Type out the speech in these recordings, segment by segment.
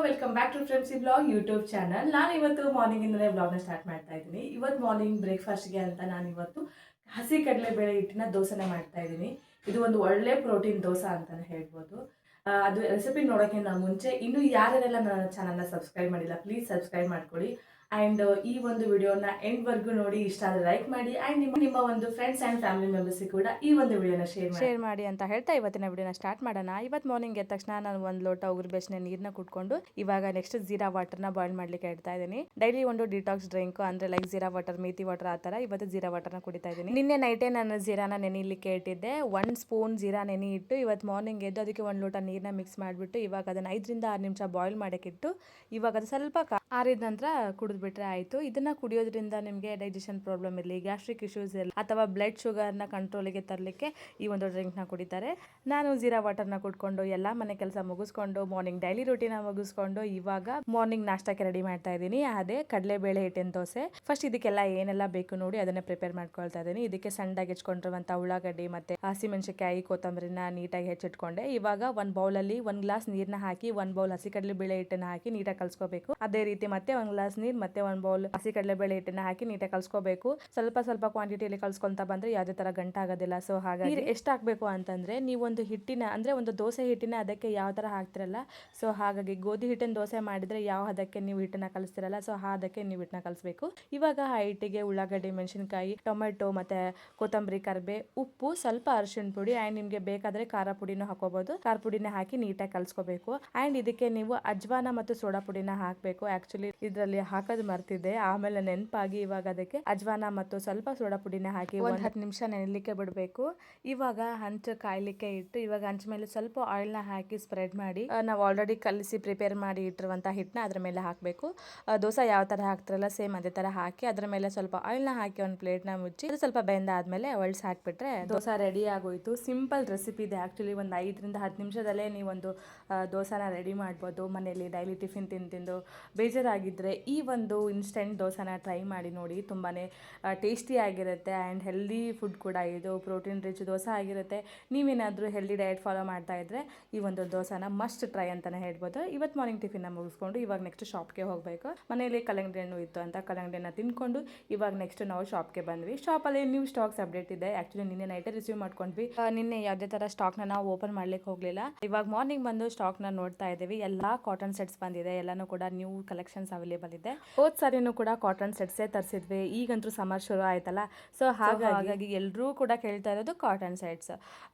Welcome back to friends ಈ blog YouTube channel. ನಾನು ಇವತ್ತು ಮಾರ್ನಿಂಗಿಂದಲೇ ಬ್ಲಾಗ್ನ ಸ್ಟಾರ್ಟ್ ಮಾಡ್ತಾ ಇದ್ದೀನಿ. ಇವತ್ತು ಮಾರ್ನಿಂಗ್ ಬ್ರೇಕ್ಫಾಸ್ಟ್ಗೆ ಅಂತ ನಾನು ಇವತ್ತು ಹಸಿ ಕಡಲೆಬೇಳೆ ಹಿಟ್ಟಿನ ದೋಸೆನ ಮಾಡ್ತಾ ಇದ್ದೀನಿ. ಇದು ಒಂದು ಒಳ್ಳೆ ಪ್ರೋಟೀನ್ ದೋಸೆ ಅಂತಲೇ ಹೇಳ್ಬೋದು. ಅದು ರೆಸಿಪಿ ನೋಡೋಕ್ಕಿಂತ ಮುಂಚೆ ಇನ್ನೂ ಯಾರೆಲ್ಲ ನನ್ನ ಚಾನಲ್ನ ಸಬ್ಸ್ಕ್ರೈಬ್ ಮಾಡಿಲ್ಲ, ಪ್ಲೀಸ್ ಸಬ್ಸ್ಕ್ರೈಬ್ ಮಾಡ್ಕೊಳ್ಳಿ. ಆ್ಯಂಡ್ ಈ ಒಂದು ವಿಡಿಯೋನ ಎಂಡ್ವರೆಗೂ ನೋಡಿ, ಇಷ್ಟ ಆದರೆ ಲೈಕ್ ಮಾಡಿ ಆ್ಯಂಡ್ ನಿಮ್ಮ ಒಂದು ಫ್ರೆಂಡ್ಸ್ ಆ್ಯಂಡ್ ಫ್ಯಾಮಿಲಿ ಮೆಂಬರ್ಸಿಗೆ ಕೂಡ ಈ ಒಂದು ವಿಡಿಯೋನ ಶೇರ್ ಮಾಡಿ ಅಂತ ಹೇಳ್ತಾ ಇವತ್ತಿನ ವಿಡಿಯೋನ ಸ್ಟಾರ್ಟ್ ಮಾಡೋಣ. ಇವತ್ತು ಮಾರ್ನಿಂಗ್ ಎದ್ದ ತಕ್ಷಣ ನಾನು ಒಂದು ಲೋಟ ಉಗುರು ಬೆಚ್ಚನೆ ನೀರನ್ನ ಕುಟ್ಕೊಂಡು ಇವಾಗ ನೆಕ್ಸ್ಟ್ ಜೀರಾ ವಾಟರ್ನ ಬಾಯ್ಲ್ ಮಾಡ್ಲಿಕ್ಕೆ ಇಡ್ತಾ ಇದ್ದೀನಿ. ಡೈಲಿ ಒಂದು ಡಿಟಾಕ್ಸ್ ಡ್ರಿಂಕ್ ಅಂದ್ರೆ like jeera water, methi water ಆ ಥರ ಇವತ್ತು ಜೀರಾ ವಾಟರ್ನ ಕುಡಿತಾ ಇದ್ದೀನಿ. ನಿನ್ನೆ ನೈಟೇ ನಾನು ಜೀರಾನ ನೆನೆಯಲಿಕ್ಕೆ ಇಟ್ಟಿದ್ದೆ. 1 ಸ್ಪೂನ್ ಜೀರಾ ನೆನೆ ಇಟ್ಟು ಇವತ್ತು ಮಾರ್ನಿಂಗ್ ಎದ್ದು ಅದಕ್ಕೆ 1 ಲೋಟ ನೀರನ್ನ ಮಿಕ್ಸ್ ಮಾಡಿಬಿಟ್ಟು ಇವಾಗ ಅದನ್ನು 5 ರಿಂದ 6 ನಿಮಿಷ ಬಾಯ್ಲ್ ಮಾಡೋಕ್ಕಿಟ್ಟು ಇವಾಗ ಅದು ಸ್ವಲ್ಪ ಆರಿದ ನಂತರ ಕುಡಿದ್ಬಿಟ್ರೆ ಆಯಿತು. ಇದನ್ನು ಕುಡಿಯೋದ್ರಿಂದ ನಿಮಗೆ ಡೈಜೆಷನ್ ಪ್ರಾಬ್ಲಮ್ ಇರಲಿ, ಗ್ಯಾಸ್ಟ್ರಿಕ್ ಇಶ್ಯೂಸ್ ಇರಲಿ ಅಥವಾ ಬ್ಲಡ್ ಶುಗರ್ನ ಕಂಟ್ರೋಲಿಗೆ ತರಲಿಕ್ಕೆ ಈ ಒಂದು ಡ್ರಿಂಕ್ನ ಕುಡಿತಾರೆ. ನಾನು ಜೀರಾ ವಾಟರ್ನ ಕುಡ್ಕೊಂಡು ಎಲ್ಲ ಮನೆ ಕೆಲಸ ಮುಗಿಸ್ಕೊಂಡು ಮಾರ್ನಿಂಗ್ ಡೈಲಿ ರೂಟೀನ ಮುಗಿಸ್ಕೊಂಡು ಇವಾಗ ಮಾರ್ನಿಂಗ್ ನಾಷ್ಟಕ್ಕೆ ರೆಡಿ ಮಾಡ್ತಾ ಇದ್ದೀನಿ. ಅದೇ ಕಡಲೆಬೇಳೆ ಹಿಟ್ಟಿನ ದೋಸೆ. ಫಸ್ಟ್ ಇದಕ್ಕೆಲ್ಲ ಏನೆಲ್ಲ ಬೇಕು ನೋಡಿ ಅದನ್ನ ಪ್ರಿಪೇರ್ ಮಾಡ್ಕೊಳ್ತಾ ಇದ್ದೀನಿ. ಇದಕ್ಕೆ ಸಣ್ಣದಾಗಿ ಹೆಚ್ಕೊಂಡಿರುವಂಥ ಉಳ್ಳಾಗಡ್ಡಿ ಮತ್ತೆ ಹಸಿಮೆಣಸಿನಕಾಯಿ, ಕೊತ್ತಂಬರಿನ ನೀಟಾಗಿ ಹೆಚ್ಚಿಟ್ಕೊಂಡೆ. ಇವಾಗ ಒಂದು ಬೌಲಲ್ಲಿ 1 ಗ್ಲಾಸ್ ನೀರನ್ನ ಹಾಕಿ 1 ಬೌಲ್ ಹಸಿ ಕಡಲೆಬೇಳೆ ಹಿಟ್ಟನ್ನ ಹಾಕಿ ನೀಟಾಗಿ ಕಲ್ಸ್ಕೋಬೇಕು. ಅದೇ ರೀತಿ ಮತ್ತೆ 1 ಗ್ಲಾಸ್ ನೀರು ಮತ್ತೆ 1 ಬೌಲ್ ಹಸಿ ಕಡಲೆಬೇಳೆ ಹಿಟ್ಟನ್ನ ಹಾಕಿ ನೀಟಾಗಿ ಕಲ್ಸ್ಕೋಬೇಕು. ಸ್ವಲ್ಪ ಸ್ವಲ್ಪ ಕ್ವಾಂಟಿಟಿಯಲ್ಲಿ ಕಲ್ಸ್ಕೊಂತ ಬಂದ್ರೆ ಯಾವುದೇ ತರ ಗಂಟಾಗೋದಿಲ್ಲ. ಸೊ ಹಾಗಾಗಿ ನೀರು ಎಷ್ಟು ಹಾಕಬೇಕು ಅಂತಂದ್ರೆ ನೀವು ಒಂದು ಹಿಟ್ಟಿನ ಅಂದ್ರೆ ಒಂದು ದೋಸೆ ಹಿಟ್ಟಿನ ಅದಕ್ಕೆ ಯಾವ ತರ ಹಾಕ್ತಿರಲ್ಲ, ಸೊ ಹಾಗಾಗಿ ಗೋಧಿ ಹಿಟ್ಟಿನ ದೋಸೆ ಮಾಡಿದ್ರೆ ಯಾವ ಹದಕ್ಕೆ ನೀವು ಹಿಟ್ಟನ್ನ ಕಲಿಸ್ತಿರಲ್ಲ, ಸೊ ಆ ಹದಕ್ಕೆ ನೀವು ಹಿಟ್ಟನ್ನ ಕಲಿಸ್ಬೇಕು. ಇವಾಗ ಆ ಹಿಟ್ಟಿಗೆ ಉಳ್ಳಾಗಡ್ಡಿ, ಮೆಣಸಿನಕಾಯಿ, ಟೊಮೆಟೊ ಮತ್ತೆ ಕೊತ್ತಂಬರಿ, ಕರಿಬೇವು, ಉಪ್ಪು, ಸ್ವಲ್ಪ ಅರಿಶಿಣ ಪುಡಿ ಆ್ಯಂಡ್ ನಿಮಗೆ ಬೇಕಾದ್ರೆ ಖಾರ ಪುಡಿನೂ ಹಾಕೋಬಹುದು. ಖಾರ ಪುಡಿನ ಹಾಕಿ ನೀಟಾಗಿ ಕಲ್ಸ್ಕೋಬೇಕು. ಆ್ಯಂಡ್ ಇದಕ್ಕೆ ನೀವು ಅಜ್ವಾನ ಮತ್ತು ಸೋಡಾ ಪುಡಿನ ಹಾಕಬೇಕು. ಆಕ್ಚುಲಿ ಇದರಲ್ಲಿ ಹಾಕೋದು ಮರ್ತಿದ್ದೆ, ಆಮೇಲೆ ನೆನಪಾಗಿ ಇವಾಗ ಅದಕ್ಕೆ ಅಜ್ವಾನ ಮತ್ತು ಸ್ವಲ್ಪ ಸೋಡಾ ಪುಡಿನ ಹಾಕಿ 10 ನಿಮಿಷ ನೆನೆಲಿಕ್ಕೆ ಬಿಡಬೇಕು. ಇವಾಗ ಹಂಚು ಕಾಯ್ಲಿಕ್ಕೆ ಇಟ್ಟು ಇವಾಗ ಹಂಚ ಮೇಲೆ ಸ್ವಲ್ಪ ಆಯಿಲ್ನ ಹಾಕಿ ಸ್ಪ್ರೆಡ್ ಮಾಡಿ ನಾವು ಆಲ್ರೆಡಿ ಕಲಿಸಿ ಪ್ರಿಪೇರ್ ಮಾಡಿ ಇಟ್ಟಿರುವಂತಹ ಹಿಟ್ಟನ್ನ ಅದ್ರ ಮೇಲೆ ಹಾಕಬೇಕು. ದೋಸೆ ಯಾವ ತರ ಹಾಕ್ತಿರಲ್ಲ ಸೇಮ್ ಅದೇ ತರ ಹಾಕಿ ಅದ್ರ ಮೇಲೆ ಸ್ವಲ್ಪ ಆಯಿಲ್ನ ಹಾಕಿ ಒಂದು ಪ್ಲೇಟ್ನ ಮುಚ್ಚಿ ಅದು ಸ್ವಲ್ಪ ಬೆಂದಾದ್ಮೇಲೆ ಒಳ್ಸ್ ಹಾಕ್ಬಿಟ್ರೆ ದೋಸೆ ರೆಡಿ ಆಗೋಯ್ತು. ಸಿಂಪಲ್ ರೆಸಿಪಿ ಇದೆ ಆಕ್ಚುಲಿ. ಒಂದು 5 ರಿಂದ 10 ನಿಮಿಷದಲ್ಲೇ ನೀವೊಂದು ದೋಸೆನ ರೆಡಿ ಮಾಡ್ಬೋದು. ಮನೆಯಲ್ಲಿ ಡೈಲಿ ಟಿಫಿನ್ ತಿಂದು ಬೇಜಾರಾಗಿದ್ದರೆ ಈ ಒಂದು ಇನ್ಸ್ಟೆಂಟ್ ದೋಸೆನ ಟ್ರೈ ಮಾಡಿ ನೋಡಿ. ತುಂಬಾ ಟೇಸ್ಟಿ ಆಗಿರುತ್ತೆ ಆ್ಯಂಡ್ ಹೆಲ್ದಿ ಫುಡ್ ಕೂಡ. ಇದು ಪ್ರೋಟೀನ್ ರಿಚ್ ದೋಸೆ ಆಗಿರುತ್ತೆ. ನೀವೇನಾದರೂ ಹೆಲ್ದಿ ಡಯಟ್ ಫಾಲೋ ಮಾಡ್ತಾ ಇದ್ದರೆ ಈ ಒಂದು ದೋಸೆನ ಮಸ್ಟ್ ಟ್ರೈ ಅಂತಲೇ ಹೇಳ್ಬೋದು. ಇವತ್ತು ಮಾರ್ನಿಂಗ್ ಟಿಫಿನ್ನ ಮುಗಿಸ್ಕೊಂಡು ಇವಾಗ ನೆಕ್ಸ್ಟ್ ಶಾಪ್ಗೆ ಹೋಗಬೇಕು. ಮನೆಯಲ್ಲಿ ಕಲ್ಲಂಗಡಿ ಹಣ್ಣು ಇತ್ತು ಅಂತ ಕಲ್ಲಂಗಡಿನ ತಿನ್ಕೊಂಡು ಇವಾಗ ನೆಕ್ಸ್ಟ್ ನಾವು ಶಾಪ್ಗೆ ಬಂದ್ವಿ. ಶಾಪಲ್ಲಿ ನ್ಯೂ ಸ್ಟಾಕ್ಸ್ ಅಪ್ಡೇಟ್ ಇದೆ. ಆ್ಯಕ್ಚುಲಿ ನಿನ್ನೆ ನೈಟೇ ರಿಸೀವ್ ಮಾಡ್ಕೊಂಡ್ವಿ. ನಿನ್ನೆ ಯಾವುದೇ ಥರ ಸ್ಟಾಕ್ನ ನಾವು ಓಪನ್ ಮಾಡ್ಲಿಕ್ಕೆ ಹೋಗಲಿಲ್ಲ. ಇವಾಗ ಮಾರ್ನಿಂಗ್ ಬಂದು ಸ್ಟಾಕ್ನ ನೋಡ್ತಾ ಇದ್ದೀವಿ. ಎಲ್ಲ ಕಾಟನ್ ಸೆಟ್ಸ್ ಬಂದಿದೆ. ಎಲ್ಲನೂ ಕೂಡ ನ್ಯೂ ಕಲೆಕ್ಷನ್ಸ್ ಅವೈಲೇಬಲ್ ಇದೆ. ಹೋದ್ ಸಾರಿನೂ ಕೂಡ ಕಾಟನ್ ಸೆಟ್ಸೇ ತರಿಸಿದ್ವಿ. ಈಗಂತೂ ಸಮರ್ ಶುರು ಆಯ್ತಲ್ಲ, ಸೊ ಹಾಗಾಗಿ ಎಲ್ಲರೂ ಕೂಡ ಕೇಳ್ತಾ ಇರೋದು cotton sets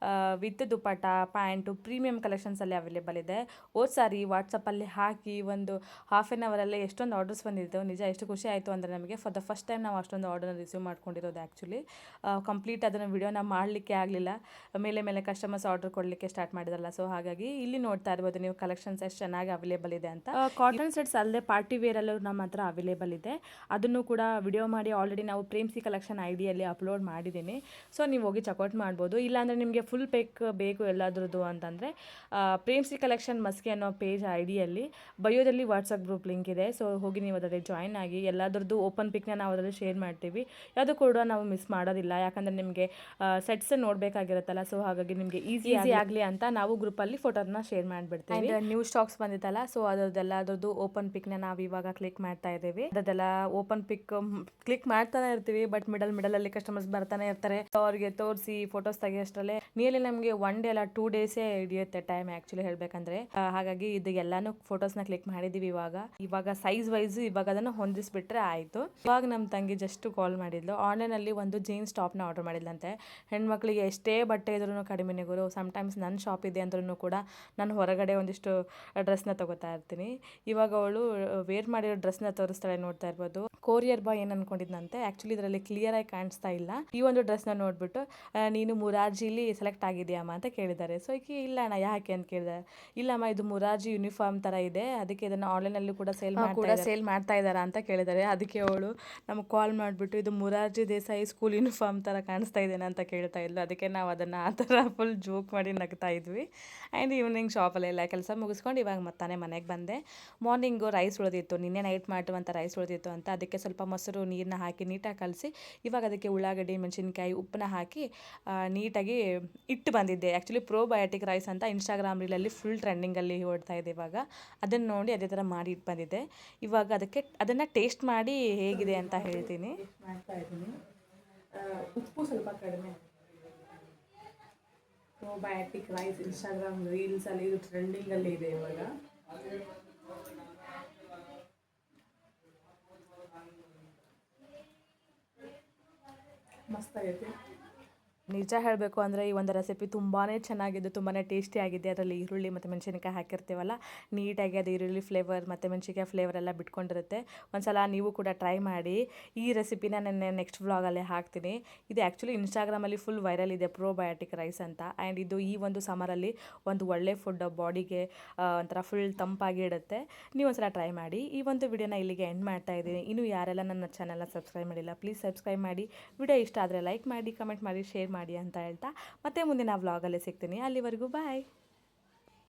with dupatta, pant, premium collections ಅಲ್ಲಿ ಅವೈಲೇಬಲ್ ಇದೆ. ಹೋದ್ ಸಾರಿ ವಾಟ್ಸಪ್ಪಲ್ಲಿ ಹಾಕಿ ಒಂದು ಹಾಫ್ ಆನ್ ಅವರಲ್ಲೇ ಎಷ್ಟೊಂದು ಆರ್ಡರ್ಸ್ ಬಂದಿತ್ತು. ನಿಜ ಎಷ್ಟು ಖುಷಿ ಆಯಿತು ಅಂದರೆ ನಮಗೆ. ಫಾರ್ ದ ಫಸ್ಟ್ ಟೈಮ್ ನಾವು ಅಷ್ಟೊಂದು ಆರ್ಡರ್ನ ರಿಸೀವ್ ಮಾಡ್ಕೊಂಡಿರೋದು. ಆ್ಯಕ್ಚುಲಿ ಕಂಪ್ಲೀಟ್ ಅದನ್ನು ವಿಡಿಯೋನ ಮಾಡಲಿಕ್ಕೆ ಆಗಲಿಲ್ಲ. ಮೇಲೆ ಕಸ್ಟಮರ್ಸ್ ಆರ್ಡರ್ ಕೊಡಲಿಕ್ಕೆ ಸ್ಟಾರ್ಟ್ ಮಾಡಿದ್ರಲ್ಲ, ಸೊ ಹಾಗಾಗಿ ಇಲ್ಲಿ ನೋಡ್ತಾ ಇರ್ಬೋದು ನೀವು ಕಲೆಕ್ಷನ್ಸ್ ಎಷ್ಟು ಚೆನ್ನಾಗಿ ಅವೈಲೇಬಲ್ ಇದೆ ಅಂತ. ಕಾಟನ್ ಸೆಟ್ಸ್ ಅಲ್ಲದೆ ಪಾರ್ಟಿ ವೇರಲ್ಲೂ ನಮ್ಮ ಹತ್ರ ಅವೈಲೇಬಲ್ ಇದೆ. ಅದನ್ನು ಕೂಡ ವಿಡಿಯೋ ಮಾಡಿ ಆಲ್ರೆಡಿ ನಾವು ಪ್ರೇಮ್ಸಿ ಕಲೆಕ್ಷನ್ ಐಡಿಯಲ್ಲಿ ಅಪ್ಲೋಡ್ ಮಾಡಿದ್ದೀನಿ. ಸೊ ನೀವು ಹೋಗಿ ಚೆಕ್ಔಟ್ ಮಾಡ್ಬೋದು. ಇಲ್ಲಾಂದರೆ ನಿಮಗೆ ಫುಲ್ ಪೇಕ್ ಬೇಕು ಎಲ್ಲದ್ರದ್ದು ಅಂತಂದರೆ ಪ್ರೇಮ್ಸಿ ಕಲೆಕ್ಷನ್ ಮಸ್ಕಿ ಅನ್ನೋ ಪೇಜ್ ಐಡಿಯಲ್ಲಿ ಬಯೋದಲ್ಲಿ ವಾಟ್ಸಪ್ ಗ್ರೂಪ್ ಲಿಂಕ್ ಇದೆ. ಸೊ ಹೋಗಿ ನೀವು ಅದರಲ್ಲಿ ಜಾಯ್ನ್ ಆಗಿ ಎಲ್ಲದ್ರದ್ದು ಓಪನ್ ಪಿಕ್ನ ನಾವು ಅದರಲ್ಲಿ ಶೇರ್ ಮಾಡ್ತೀವಿ. ಯಾವುದು ಕೂಡ ನಾವು ಮಿಸ್ ಮಾಡೋದಿಲ್ಲ. ಯಾಕಂದರೆ ನಿಮಗೆ ಸೆಟ್ಸ್ ನೋಡಬೇಕಾಗಿರುತ್ತಲ್ಲ, ಸೊ ಹಾಗಾಗಿ ನಿಮಗೆ ಈಸಿ ಆಗಲಿ ಅಂತ ನಾವು ಗ್ರೂಪಲ್ಲಿ ಫೋಟೋನ ಶೇರ್ ಮಾಡಿಬಿಡ್ತೀವಿ. ನ್ಯೂ ಸ್ಟಾಕ್ಸ್ ಬಂದಿತ್ತಲ್ಲ, ಸೊ ಅದರದ್ದು ಓಪನ್ ಪಿಕ್ನ ನಾವು ಇವಾಗ ಕ್ಲಿಕ್ ಮಾಡ್ತಾ ಇದ್ದೀವಿ. ಅದೆಲ್ಲ ಓಪನ್ ಪಿಕ್ ಕ್ಲಿಕ್ ಮಾಡ್ತಾನೆ ಇರ್ತೀವಿ, ಬಟ್ ಮಿಡಲ್ ಅಲ್ಲಿ ಕಸ್ಟಮರ್ಸ್ ಬರ್ತಾನೆ ಇರ್ತಾರೆ. ಅವ್ರಿಗೆ ತೋರಿಸಿ ಫೋಟೋಸ್ ತೆಗಿಯೋಷ್ಟರಲ್ಲೇ ನಿಯರ್ಲಿ ನಮಗೆ 1 ಡೇ ಅಲ್ಲ 2 ಡೇಸೇ ಹಿಡಿಯುತ್ತೆ ಟೈಮ್ ಆಕ್ಚುಲಿ ಹೇಳ್ಬೇಕಂದ್ರೆ. ಹಾಗಾಗಿ ಇದು ಎಲ್ಲಾನು ಫೋಟೋಸ್ನ ಕ್ಲಿಕ್ ಮಾಡಿದೀವಿ. ಇವಾಗ ಸೈಜ್ ವೈಸ್ ಇವಾಗ ಅದನ್ನು ಹೊಂದಿಸ್ಬಿಟ್ರೆ ಆಯಿತು. ಇವಾಗ ನಮ್ಮ ತಂಗಿ ಜಸ್ಟ್ ಕಾಲ್ ಮಾಡಿದ್ಲು. ಆನ್ಲೈನಲ್ಲಿ ಒಂದು ಜೀನ್ಸ್ ಟಾಪ್ನ ಆರ್ಡರ್ ಮಾಡಿದ್ಲಂತೆ. ಹೆಣ್ಮಕ್ಳಿಗೆ ಎಷ್ಟೇ ಬಟ್ಟೆ ಇದ್ರೂ ಕಡಿಮೆನೇ ಗುರು. ಸಮ್ಟೈಮ್ಸ್ ನನ್ನ ಶಾಪ್ ಇದೆ ಅಂದ್ರೂ ಕೂಡ ನಾನು ಹೊರಗಡೆ ಒಂದಿಷ್ಟು ಡ್ರೆಸ್ನ ತಗೋತಾ ಇರ್ತೀನಿ. ಇವಾಗ ಅವಳು ವೇರ್ ಮಾಡಿರೋ ಡ್ರೆಸ್ನ ತೋರಿಸ್ತಾಳೆ, ನೋಡ್ತಾ ಇರ್ಬೋದು. ಕೊರಿಯರ್ ಬಾಯ್ ಏನು ಅನ್ಕೊಂಡಿದ್ದಂತೆ, ಆ್ಯಕ್ಚುಲಿ ಇದರಲ್ಲಿ ಕ್ಲಿಯರ್ ಆಗಿ ಕಾಣಿಸ್ತಾ ಇಲ್ಲ. ಈ ಒಂದು ಡ್ರೆಸ್ನ ನೋಡ್ಬಿಟ್ಟು ನೀನು ಮುರಾರ್ಜಿಲಿ ಸೆಲೆಕ್ಟ್ ಆಗಿದೆಯಮ್ಮ ಅಂತ ಕೇಳಿದ್ದಾರೆ. ಸೊ ಈಕೆ ಇಲ್ಲ ಅಣ್ಣ ಯಾಕೆ ಅಂತ ಕೇಳಿದೆ. ಇಲ್ಲಮ್ಮ ಇದು ಮುರಾರ್ಜಿ ಯೂನಿಫಾರ್ಮ್ ಥರ ಇದೆ, ಅದಕ್ಕೆ ಇದನ್ನು ಆನ್ಲೈನಲ್ಲೂ ಕೂಡ ಸೇಲ್ ಮಾಡ್ತಾ ಇದ್ದಾರಾ ಅಂತ ಕೇಳಿದ್ದಾರೆ. ಅದಕ್ಕೆ ಅವಳು ನಮಗೆ ಕಾಲ್ ಮಾಡಿಬಿಟ್ಟು ಇದು ಮುರಾರ್ಜಿ ದೇಸಾಯಿ ಸ್ಕೂಲ್ ಯೂನಿಫಾರ್ಮ್ ಥರ ಕಾಣಿಸ್ತಾ ಇದ್ದೇನೆ ಅಂತ ಕೇಳ್ತಾ ಇದ್ಲು. ಅದಕ್ಕೆ ನಾವು ಅದನ್ನು ಆ ಥರ ಫುಲ್ ಜೋಕ್ ಮಾಡಿ ನಗ್ತಾ ಇದ್ವಿ. ಆ್ಯಂಡ್ ಈವ್ನಿಂಗ್ ಶಾಪಲ್ಲಿ ಎಲ್ಲ ಕೆಲಸ ಮುಗಿಸ್ಕೊಂಡು ಇವಾಗ ಮತ್ತಾನೆ ಮನೆಗೆ ಬಂದೆ. ಮಾರ್ನಿಂಗು ರೈಸ್ ಉಳಿದಿತ್ತು. ನಿನ್ನೆ ನೈಟ್ ಮಾಡಿರುವಂಥ ಮಾಡುವಂಥ ರೈಸ್ ಉಳಿದಿತ್ತು ಅಂತ ಅದಕ್ಕೆ ಸ್ವಲ್ಪ ಮೊಸರು ನೀರನ್ನ ಹಾಕಿ ನೀಟಾಗಿ ಕಲಸಿ ಇವಾಗ ಅದಕ್ಕೆ ಉಳ್ಳಾಗಡ್ಡಿ ಮೆಣಸಿನ್ಕಾಯಿ ಉಪ್ಪನ್ನ ಹಾಕಿ ನೀಟಾಗಿ ಇಟ್ಟು ಬಂದಿದ್ದೆ. ಆ್ಯಕ್ಚುಲಿ ಪ್ರೋಬಯೋಟಿಕ್ ರೈಸ್ ಅಂತ ಇನ್ಸ್ಟಾಗ್ರಾಮ್ ರೀಲಲ್ಲಿ ಫುಲ್ ಟ್ರೆಂಡಿಂಗಲ್ಲಿ ಓಡ್ತಾ ಇದೆ ಇವಾಗ. ಅದನ್ನು ನೋಡಿ ಅದೇ ಥರ ಮಾಡಿ ಇಟ್ಟು ಬಂದಿದ್ದೆ. ಇವಾಗ ಅದನ್ನು ಟೇಸ್ಟ್ ಮಾಡಿ ಹೇಗಿದೆ ಅಂತ ಹೇಳ್ತೀನಿ. ಮಾಡ್ತಾ ಇದ್ದೀನಿ. ಉಪ್ಪು ಸ್ವಲ್ಪ ಕಡಿಮೆ. ಪ್ರೋಬಯೋಟಿಕ್ ರೈಸ್ ಇನ್ಸ್ಟಾಗ್ರಾಮ್ ರೀಲ್ಸಲ್ಲಿ ಇದು ಟ್ರೆಂಡಿಂಗಲ್ಲಿ ಇದೆ ಇವಾಗ. ಮಸ್ತಾಗೈತೆ. ನಿಜ ಹೇಳಬೇಕು ಅಂದರೆ ಈ ಒಂದು ರೆಸಿಪಿ ತುಂಬಾ ಚೆನ್ನಾಗಿದ್ದು ತುಂಬಾ ಟೇಸ್ಟಿಯಾಗಿದೆ. ಅದರಲ್ಲಿ ಈರುಳ್ಳಿ ಮತ್ತು ಮೆಣಸಿನ್ಕಾಯಿ ಹಾಕಿರ್ತೀವಲ್ಲ, ನೀಟಾಗಿ ಅದು ಈರುಳ್ಳಿ ಫ್ಲೇವರ್ ಮತ್ತು ಮೆಣಸಿನ್ಕಾಯಿ ಫ್ಲೇವರ್ ಎಲ್ಲ ಬಿಟ್ಕೊಂಡಿರುತ್ತೆ. ಒಂದ್ಸಲ ನೀವು ಕೂಡ ಟ್ರೈ ಮಾಡಿ. ಈ ರೆಸಿಪಿನ ನಾನು ನೆಕ್ಸ್ಟ್ ವ್ಲಾಗಲ್ಲೇ ಹಾಕ್ತೀನಿ. ಇದು ಆ್ಯಕ್ಚುಲಿ ಇನ್ಸ್ಟಾಗ್ರಾಮಲ್ಲಿ ಫುಲ್ ವೈರಲ್ ಇದೆ ಪ್ರೋಬಯೋಟಿಕ್ ರೈಸ್ ಅಂತ. ಆ್ಯಂಡ್ ಇದು ಈ ಒಂದು ಸಮ್ಮರಲ್ಲಿ ಒಂದು ಒಳ್ಳೆ ಫುಡ್, ಬಾಡಿಗೆ ಒಂಥರ ಫುಲ್ ತಂಪಾಗಿ ಇಡುತ್ತೆ. ನೀವು ಒಂದ್ಸಲ ಟ್ರೈ ಮಾಡಿ. ಈ ಒಂದು ವಿಡಿಯೋನ ಇಲ್ಲಿಗೆ ಎಂಡ್ ಮಾಡ್ತಾ ಇದ್ದೀನಿ. ಇನ್ನು ಯಾರೆಲ್ಲ ನನ್ನ ಚಾನಲ್ನ ಸಬ್ಸ್ಕ್ರೈಬ್ ಮಾಡಿಲ್ಲ ಪ್ಲೀಸ್ ಸಬ್ಸ್ಕ್ರೈಬ್ ಮಾಡಿ. ವಿಡಿಯೋ ಇಷ್ಟ ಆದರೆ ಲೈಕ್ ಮಾಡಿ, ಕಮೆಂಟ್ ಮಾಡಿ, ಶೇರ್ ಮಾಡಿ ಅಂತ ಹೇಳ್ತಾ ಮತ್ತೆ ಮುಂದಿನ ವ್ಲಾಗಲ್ಲಿ ಸಿಗ್ತೀನಿ. ಅಲ್ಲಿವರೆಗೂ ಬಾಯ್.